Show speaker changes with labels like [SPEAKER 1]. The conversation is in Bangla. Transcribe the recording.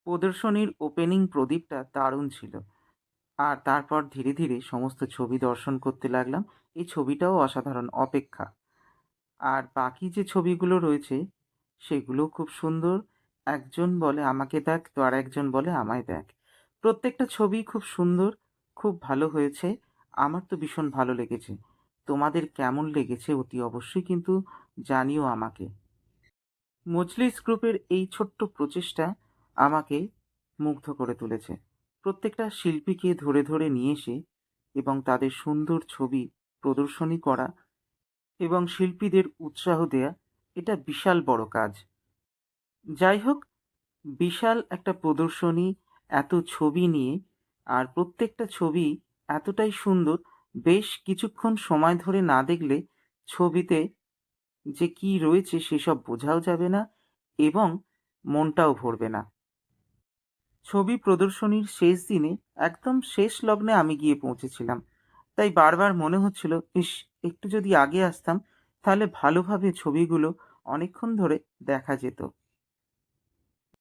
[SPEAKER 1] প্রদর্শনীর ওপেনিং প্রদীপটা দারুণ ছিল। আর তারপর ধীরে ধীরে সমস্ত ছবি দর্শন করতে লাগলাম। এই ছবিটাও অসাধারণ অপেক্ষা। আর বাকি যে ছবিগুলো রয়েছে সেগুলোও খুব সুন্দর। একজন বলে আমাকে দেখ, তো আরেকজন বলে আমায় দেখ। প্রত্যেকটা ছবিই খুব সুন্দর, খুব ভালো হয়েছে। আমার তো ভীষণ ভালো লেগেছে। তোমাদের কেমন লেগেছে অতি অবশ্যই কিন্তু জানিও আমাকে। মজলিস গ্রুপের এই ছোট্ট প্রচেষ্টা আমাকে মুগ্ধ করে তুলেছে। প্রত্যেকটা শিল্পীকে ধরে ধরে নিয়ে এসে এবং তাদের সুন্দর ছবি প্রদর্শনী করা এবং শিল্পীদের উৎসাহ দেয়া, এটা বিশাল বড় কাজ। যাই হোক, বিশাল একটা প্রদর্শনী, এত ছবি নিয়ে, আর প্রত্যেকটা ছবি এতটাই সুন্দর, বেশ কিছুক্ষণ সময় ধরে না দেখলে ছবিতে যে কি রয়েছে সেসব বোঝাও যাবে না এবং মনটাও ভরবে না। ছবি প্রদর্শনীর শেষ দিনে একদম শেষ লগ্নে আমি গিয়ে পৌঁছেছিলাম। তাই বারবার মনে হচ্ছিল, ইস, একটু যদি আগে আসতাম তাহলে ভালোভাবে ছবিগুলো অনেকক্ষণ ধরে দেখা যেত।